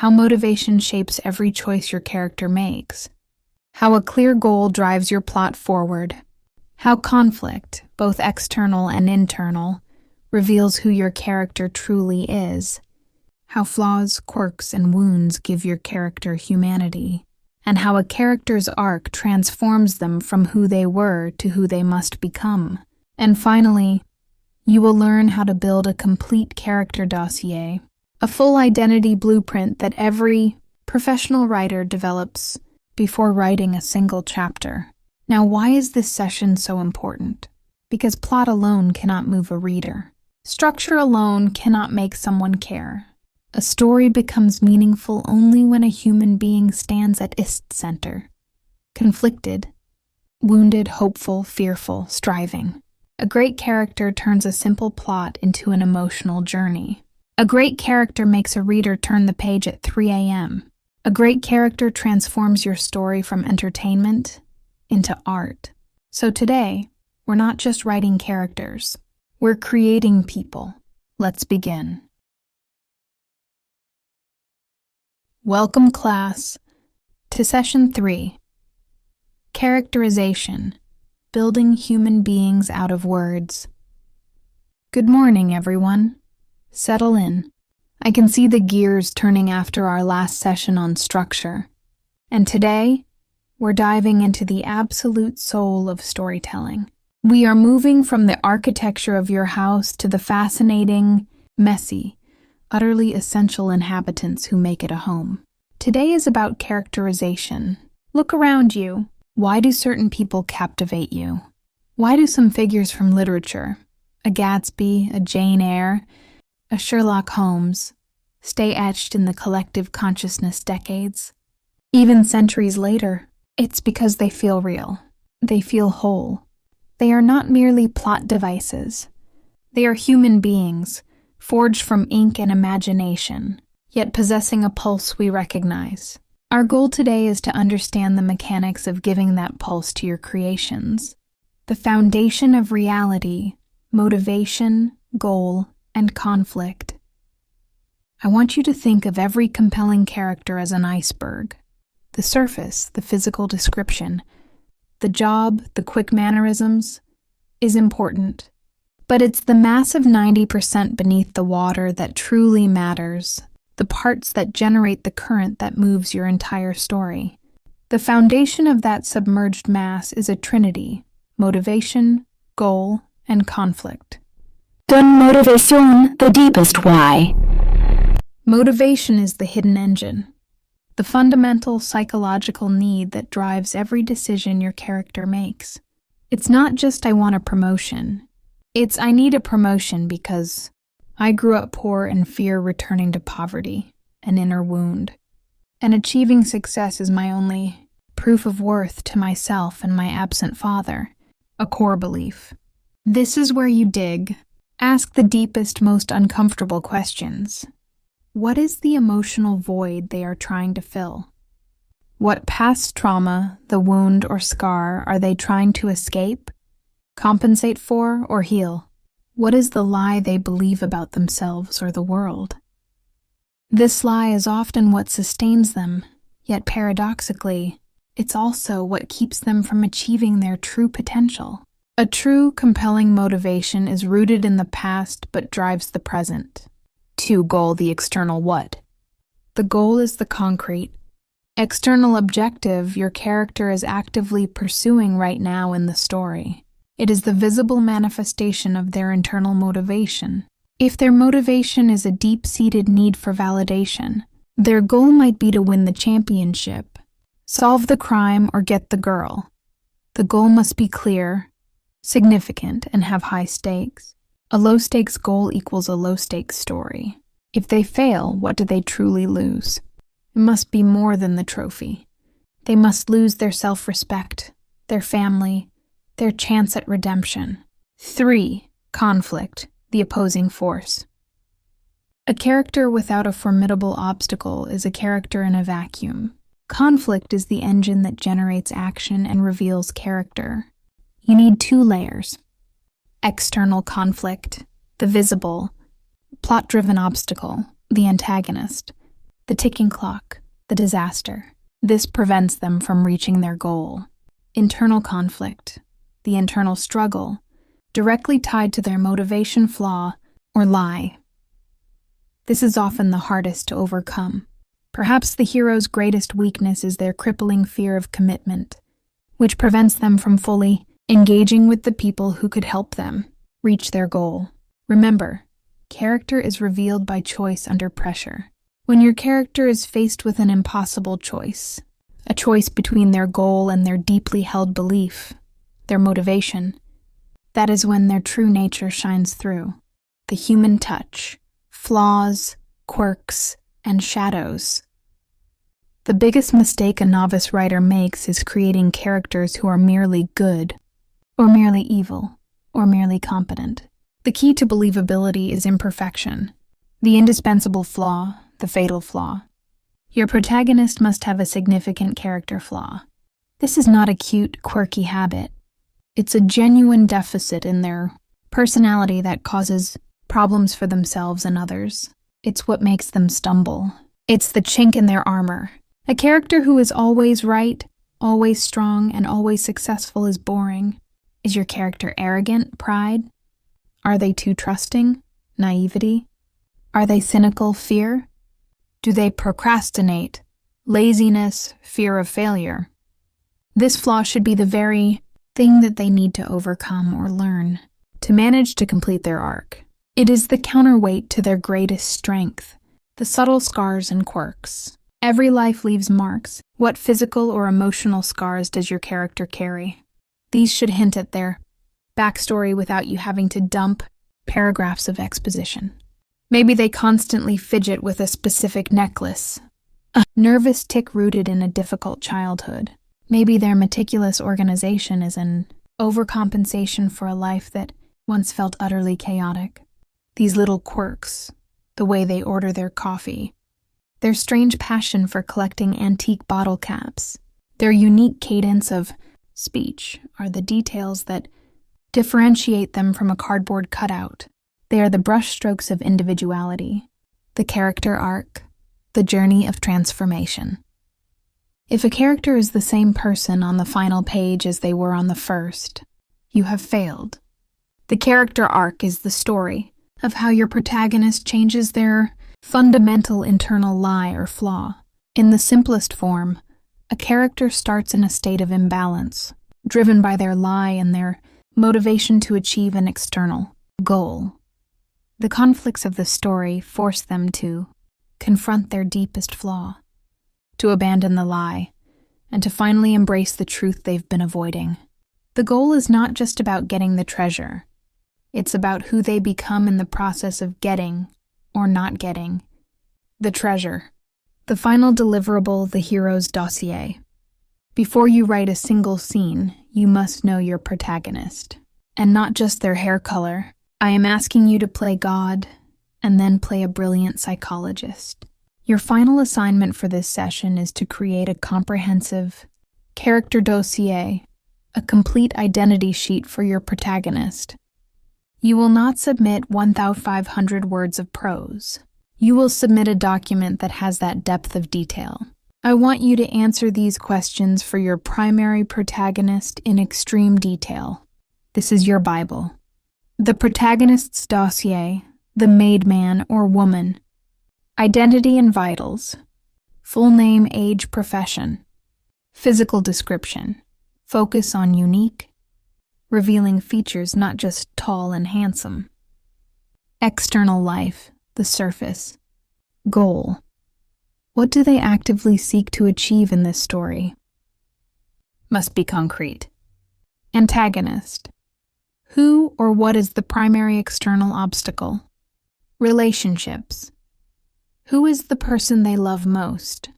how motivation shapes every choice your character makes, how a clear goal drives your plot forward, how conflict, both external and internal, reveals who your character truly is, how flaws, quirks, and wounds give your character humanity, and how a character's arc transforms them from who they were to who they must become. And finally, you will learn how to build a complete character dossier, a full identity blueprint that every professional writer develops before writing a single chapter. Now, why is this session so important? Because plot alone cannot move a reader. Structure alone cannot make someone care. A story becomes meaningful only when a human being stands at its center, conflicted, wounded, hopeful, fearful, striving. A great character turns a simple plot into an emotional journey. A great character makes a reader turn the page at 3 a.m. A great character transforms your story from entertainment into art. So today, we're not just writing characters. We're creating people. Let's begin. Welcome, class, to Session 3, Characterization, Building Human Beings Out of Words. Good morning, everyone. Settle in. I can see the gears turning after our last session on structure. And today, we're diving into the absolute soul of storytelling. We are moving from the architecture of your house to the fascinating, messy, utterly essential inhabitants who make it a home. Today is about characterization. Look around you. Why do certain people captivate you? Why do some figures from literature, a Gatsby, a Jane Eyre, a Sherlock Holmes, stay etched in the collective consciousness decades? Even centuries later, it's because they feel real. They feel whole. They are not merely plot devices. They are human beings, forged from ink and imagination, yet possessing a pulse we recognize. Our goal today is to understand the mechanics of giving that pulse to your creations. The foundation of reality, motivation, goal, and conflict. I want you to think of every compelling character as an iceberg. The surface, the physical description, the job, the quick mannerisms, is important. But it's the massive 90% beneath the water that truly matters, the parts that generate the current that moves your entire story. The foundation of that submerged mass is a trinity: motivation, goal, and conflict. Don motivation, the deepest why. Motivation is the hidden engine, the fundamental psychological need that drives every decision your character makes. It's not just I want a promotion. It's I need a promotion because I grew up poor and fear returning to poverty, an inner wound. And achieving success is my only proof of worth to myself and my absent father, a core belief. This is where you dig. Ask the deepest, most uncomfortable questions. What is the emotional void they are trying to fill? What past trauma, the wound or scar, are they trying to escape, compensate for, or heal? What is the lie they believe about themselves or the world? This lie is often what sustains them, yet paradoxically, it's also what keeps them from achieving their true potential. A true, compelling motivation is rooted in the past but drives the present. To goal the external what? The goal is the concrete, external objective your character is actively pursuing right now in the story. It is the visible manifestation of their internal motivation. If their motivation is a deep-seated need for validation, their goal might be to win the championship, solve the crime, or get the girl. The goal must be clear, significant, and have high stakes. A low-stakes goal equals a low-stakes story. If they fail, what do they truly lose? It must be more than the trophy. They must lose their self-respect, their family, their chance at redemption. 3. Conflict, the opposing force. A character without a formidable obstacle is a character in a vacuum. Conflict is the engine that generates action and reveals character. You need 2 layers. External conflict, the visible, plot-driven obstacle, the antagonist. the ticking clock, the disaster. This prevents them from reaching their goal. Internal conflict, the internal struggle, directly tied to their motivation flaw or lie. This is often the hardest to overcome. Perhaps the hero's greatest weakness is their crippling fear of commitment, which prevents them from fully engaging with the people who could help them reach their goal. Remember, character is revealed by choice under pressure. When your character is faced with an impossible choice, a choice between their goal and their deeply held belief, their motivation, that is when their true nature shines through. The human touch, flaws, quirks, and shadows. The biggest mistake a novice writer makes is creating characters who are merely good, or merely evil, or merely competent. The key to believability is imperfection, the indispensable flaw, the fatal flaw. Your protagonist must have a significant character flaw. This is not a cute, quirky habit. It's a genuine deficit in their personality that causes problems for themselves and others. It's what makes them stumble. It's the chink in their armor. A character who is always right, always strong, and always successful is boring. Is your character arrogant, pride? Are they too trusting, naivety? Are they cynical, fear? Do they procrastinate, laziness, fear of failure? This flaw should be the very thing that they need to overcome or learn to manage to complete their arc. It is the counterweight to their greatest strength, the subtle scars and quirks. Every life leaves marks. What physical or emotional scars does your character carry? These should hint at their backstory without you having to dump paragraphs of exposition. Maybe they constantly fidget with a specific necklace, a nervous tic rooted in a difficult childhood. Maybe their meticulous organization is an overcompensation for a life that once felt utterly chaotic. These little quirks, the way they order their coffee, their strange passion for collecting antique bottle caps, their unique cadence of speech are the details that differentiate them from a cardboard cutout. They are the brushstrokes of individuality, the character arc, the journey of transformation. If a character is the same person on the final page as they were on the first, you have failed. The character arc is the story of how your protagonist changes their fundamental internal lie or flaw. In the simplest form, a character starts in a state of imbalance, driven by their lie and their motivation to achieve an external goal. The conflicts of the story force them to confront their deepest flaw, to abandon the lie, and to finally embrace the truth they've been avoiding. The goal is not just about getting the treasure. It's about who they become in the process of getting, or not getting, the treasure. The final deliverable, the hero's dossier. Before you write a single scene, you must know your protagonist, and not just their hair color. I am asking you to play God, and then play a brilliant psychologist. Your final assignment for this session is to create a comprehensive character dossier, a complete identity sheet for your protagonist. You will not submit 1,500 words of prose. You will submit a document that has that depth of detail. I want you to answer these questions for your primary protagonist in extreme detail. This is your Bible. The protagonist's dossier, the made man or woman, identity and vitals, full name, age, profession, physical description, focus on unique, revealing features not just tall and handsome, external life, the surface, goal. What do they actively seek to achieve in this story? Must be concrete. Antagonist. Who or what is the primary external obstacle? Relationships. Who is the person they love most?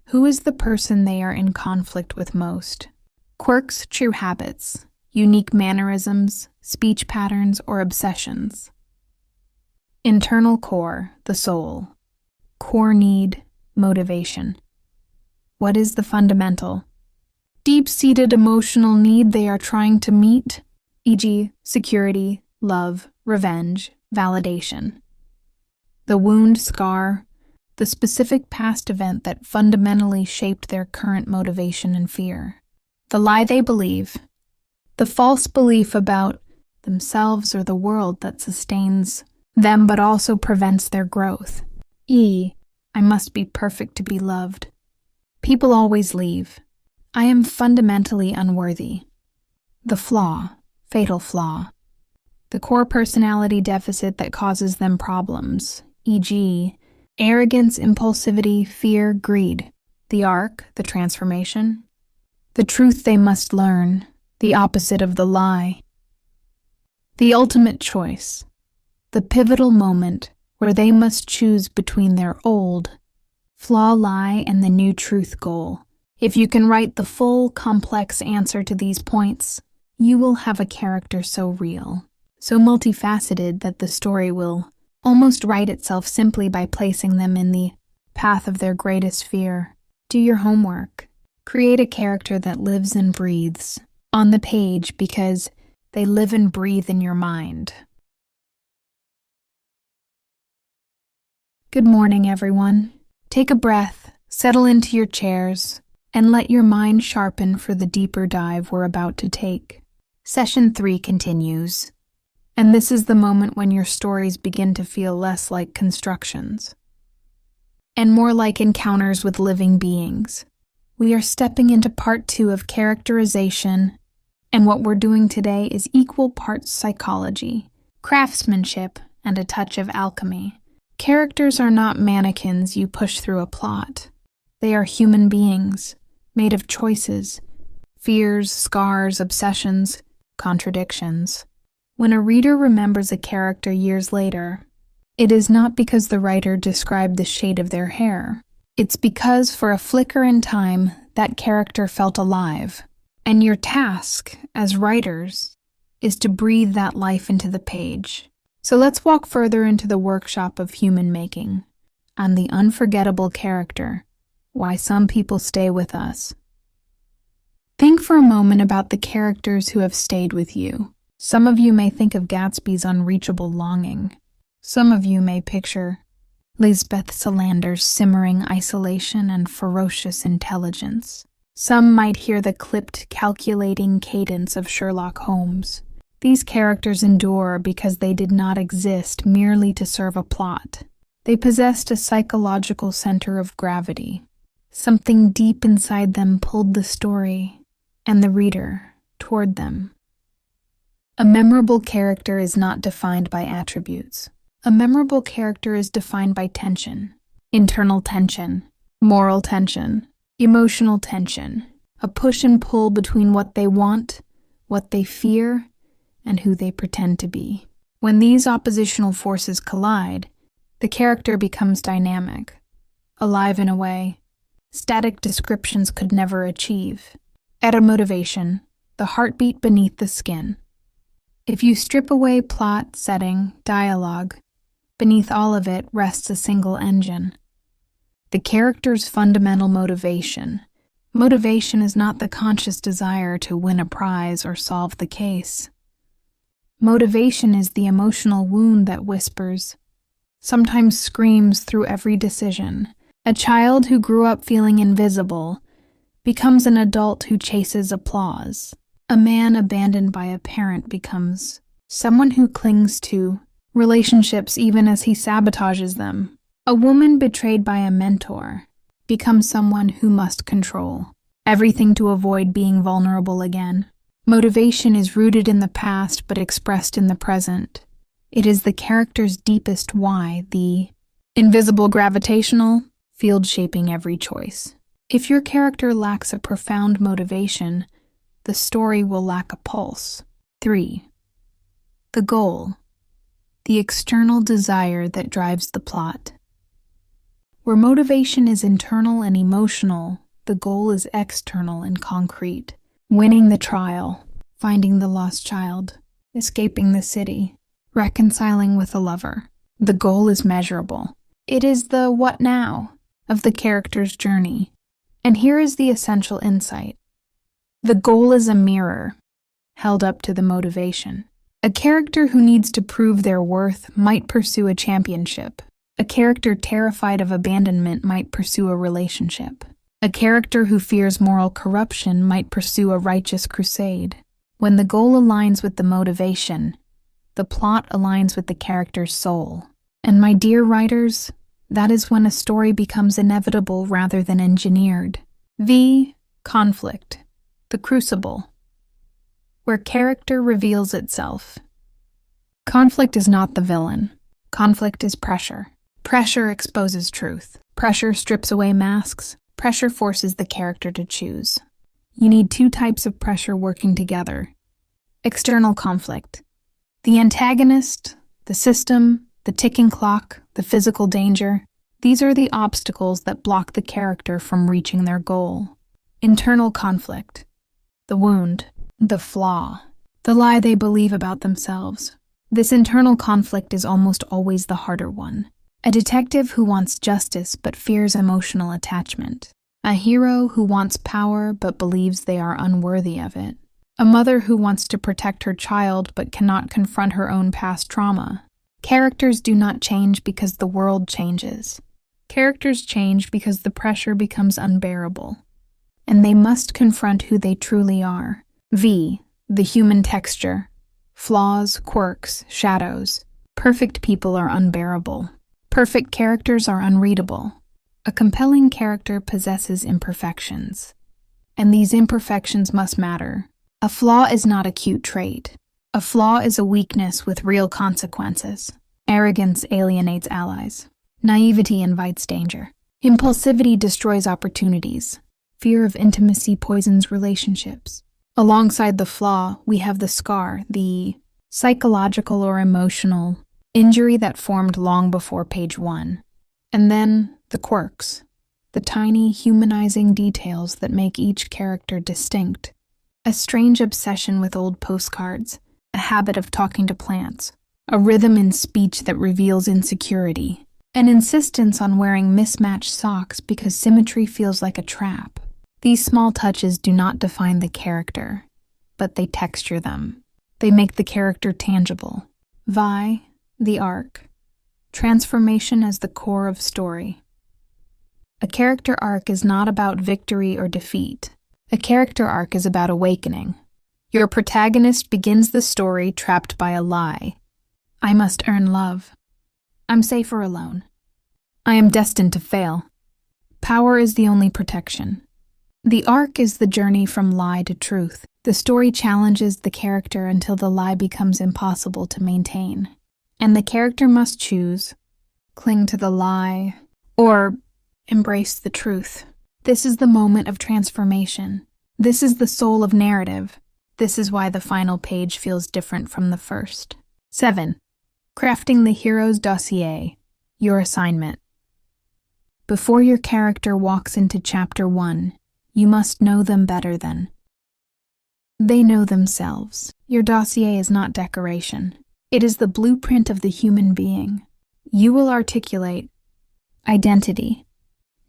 Who is the person they are in conflict with most? Quirks, true habits, unique mannerisms, speech patterns, or obsessions. Internal core, the soul. Core need, motivation. What is the fundamental, deep-seated emotional need they are trying to meet? E.g., security, love, revenge, validation. The wound, scar, the specific past event that fundamentally shaped their current motivation and fear. The lie they believe, the false belief about themselves or the world that sustains them but also prevents their growth. I must be perfect to be loved. People always leave. I am fundamentally unworthy. The flaw, fatal flaw. The core personality deficit that causes them problems, e.g., arrogance, impulsivity, fear, greed. The arc, the transformation. The truth they must learn, the opposite of the lie. The ultimate choice, the pivotal moment where they must choose between their old flaw lie and the new truth goal. If you can write the full, complex answer to these points, you will have a character so real, so multifaceted that the story will almost write itself simply by placing them in the path of their greatest fear. Do your homework. Create a character that lives and breathes on the page because they live and breathe in your mind. Good morning, everyone. Take a breath, settle into your chairs, and let your mind sharpen for the deeper dive we're about to take. Session 3 continues, and this is the moment when your stories begin to feel less like constructions and more like encounters with living beings. We are stepping into part 2 of characterization, and what we're doing today is equal parts psychology, craftsmanship, and a touch of alchemy. Characters are not mannequins you push through a plot. They are human beings, made of choices, fears, scars, obsessions, contradictions. When a reader remembers a character years later, it is not because the writer described the shade of their hair. It's because for a flicker in time, that character felt alive. And your task, as writers, is to breathe that life into the page. So let's walk further into the workshop of human making, on the unforgettable character, why some people stay with us. Think for a moment about the characters who have stayed with you. Some of you may think of Gatsby's unreachable longing. Some of you may picture Lisbeth Salander's simmering isolation and ferocious intelligence. Some might hear the clipped, calculating cadence of Sherlock Holmes. These characters endure because they did not exist merely to serve a plot. They possessed a psychological center of gravity. Something deep inside them pulled the story and the reader toward them. A memorable character is not defined by attributes. A memorable character is defined by tension, internal tension, moral tension, emotional tension, a push and pull between what they want, what they fear, and who they pretend to be. When these oppositional forces collide, the character becomes dynamic, alive in a way static descriptions could never achieve. At a motivation, the heartbeat beneath the skin. If you strip away plot, setting, dialogue, beneath all of it rests a single engine. The character's fundamental motivation. Motivation is not the conscious desire to win a prize or solve the case. Motivation is the emotional wound that whispers, sometimes screams through every decision. A child who grew up feeling invisible becomes an adult who chases applause. A man abandoned by a parent becomes someone who clings to relationships even as he sabotages them. A woman betrayed by a mentor becomes someone who must control everything to avoid being vulnerable again. Motivation is rooted in the past but expressed in the present. It is the character's deepest why, the invisible gravitational field shaping every choice. If your character lacks a profound motivation, the story will lack a pulse. 3. The goal. The external desire that drives the plot. Where motivation is internal and emotional, the goal is external and concrete. Winning the trial, finding the lost child, escaping the city, reconciling with a lover. The goal is measurable. It is the what now of the character's journey. And here is the essential insight. The goal is a mirror held up to the motivation. A character who needs to prove their worth might pursue a championship, A character terrified of abandonment might pursue a relationship. A character who fears moral corruption might pursue a righteous crusade. When the goal aligns with the motivation, the plot aligns with the character's soul. And my dear writers, that is when a story becomes inevitable rather than engineered. Conflict, the crucible, where character reveals itself. Conflict is not the villain. Conflict is pressure. Pressure exposes truth. Pressure strips away masks. Pressure forces the character to choose. You need two types of pressure working together. External conflict. The antagonist, the system, the ticking clock, the physical danger. These are the obstacles that block the character from reaching their goal. Internal conflict. The wound, the flaw, the lie they believe about themselves. This internal conflict is almost always the harder one. A detective who wants justice but fears emotional attachment. A hero who wants power but believes they are unworthy of it. A mother who wants to protect her child but cannot confront her own past trauma. Characters do not change because the world changes. Characters change because the pressure becomes unbearable, and they must confront who they truly are. The human texture. Flaws, quirks, shadows. Perfect people are unbearable. Perfect characters are unreadable. A compelling character possesses imperfections, and these imperfections must matter. A flaw is not a cute trait. A flaw is a weakness with real consequences. Arrogance alienates allies. Naivety invites danger. Impulsivity destroys opportunities. Fear of intimacy poisons relationships. Alongside the flaw, we have the scar, the psychological or emotional injury that formed long before page 1. And then the quirks, the tiny humanizing details that make each character distinct. A strange obsession with old postcards, a habit of talking to plants, a rhythm in speech that reveals insecurity, an insistence on wearing mismatched socks because symmetry feels like a trap. These small touches do not define the character, but they texture them. They make the character tangible. The arc. Transformation as the core of story. A character arc is not about victory or defeat. A character arc is about awakening. Your protagonist begins the story trapped by a lie. I must earn love. I'm safer alone. I am destined to fail. Power is the only protection. The arc is the journey from lie to truth. The story challenges the character until the lie becomes impossible to maintain. And the character must choose, cling to the lie, or embrace the truth. This is the moment of transformation. This is the soul of narrative. This is why the final page feels different from the first. 7. Crafting the hero's dossier. Your assignment. Before your character walks into chapter 1, you must know them better than they know themselves. Your dossier is not decoration. It is the blueprint of the human being. You will articulate identity,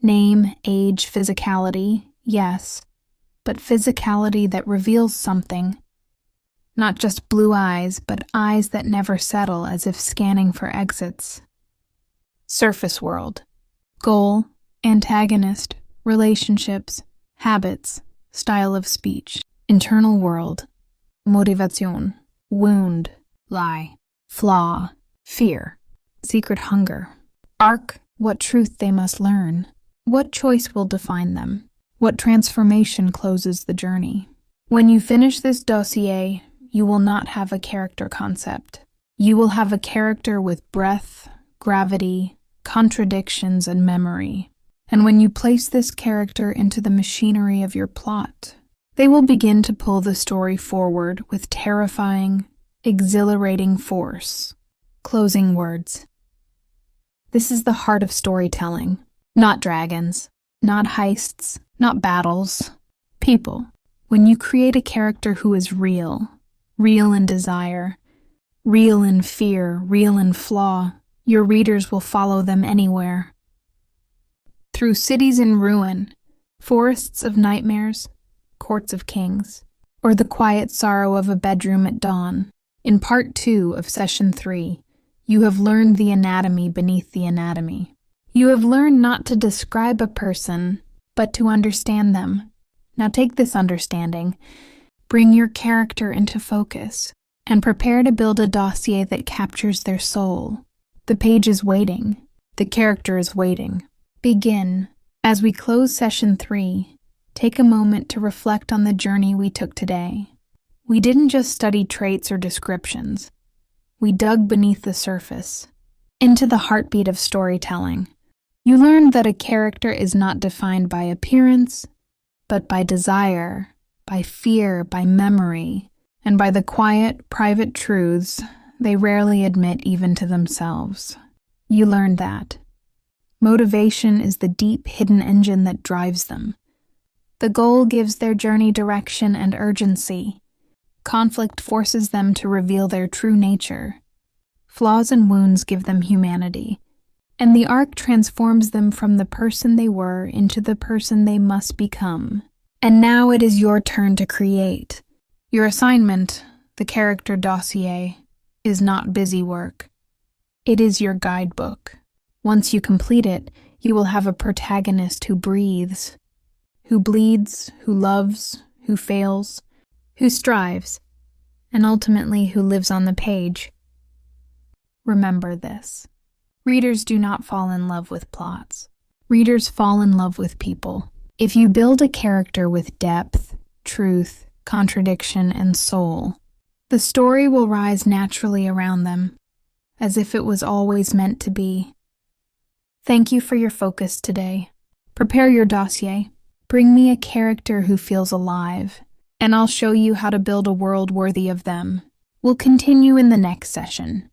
name, age, physicality, yes, but physicality that reveals something. Not just blue eyes, but eyes that never settle as if scanning for exits. Surface world. Goal, antagonist, relationships, habits, style of speech. Internal world. Motivation, wound, lie, flaw, fear, secret hunger. Arc, what truth they must learn. What choice will define them? What transformation closes the journey? When you finish this dossier, you will not have a character concept. You will have a character with breadth, gravity, contradictions, and memory. And when you place this character into the machinery of your plot, they will begin to pull the story forward with terrifying, exhilarating force. Closing words. This is the heart of storytelling. Not dragons, not heists, not battles. People. When you create a character who is real, real in desire, real in fear, real in flaw, your readers will follow them anywhere. Through cities in ruin, forests of nightmares, courts of kings, or the quiet sorrow of a bedroom at dawn. In part 2 of session 3, You have learned the anatomy beneath the anatomy. You have learned not to describe a person, but to understand them. Now take this understanding, bring your character into focus, and prepare to build a dossier that captures their soul. The page is waiting. The character is waiting. Begin. As we close session 3, take a moment to reflect on the journey we took today. We didn't just study traits or descriptions. We dug beneath the surface, into the heartbeat of storytelling. You learned that a character is not defined by appearance, but by desire, by fear, by memory, and by the quiet, private truths they rarely admit even to themselves. You learned that motivation is the deep, hidden engine that drives them. The goal gives their journey direction and urgency. Conflict forces them to reveal their true nature. Flaws and wounds give them humanity. And the arc transforms them from the person they were into the person they must become. And now it is your turn to create. Your assignment, the Character Dossier, is not busy work. It is your guidebook. Once you complete it, you will have a protagonist who breathes, who bleeds, who loves, who fails, who strives, and ultimately who lives on the page. Remember this. Readers do not fall in love with plots. Readers fall in love with people. If you build a character with depth, truth, contradiction, and soul, the story will rise naturally around them, as if it was always meant to be. Thank you for your focus today. Prepare your dossier. Bring me a character who feels alive, and I'll show you how to build a world worthy of them. We'll continue in the next session.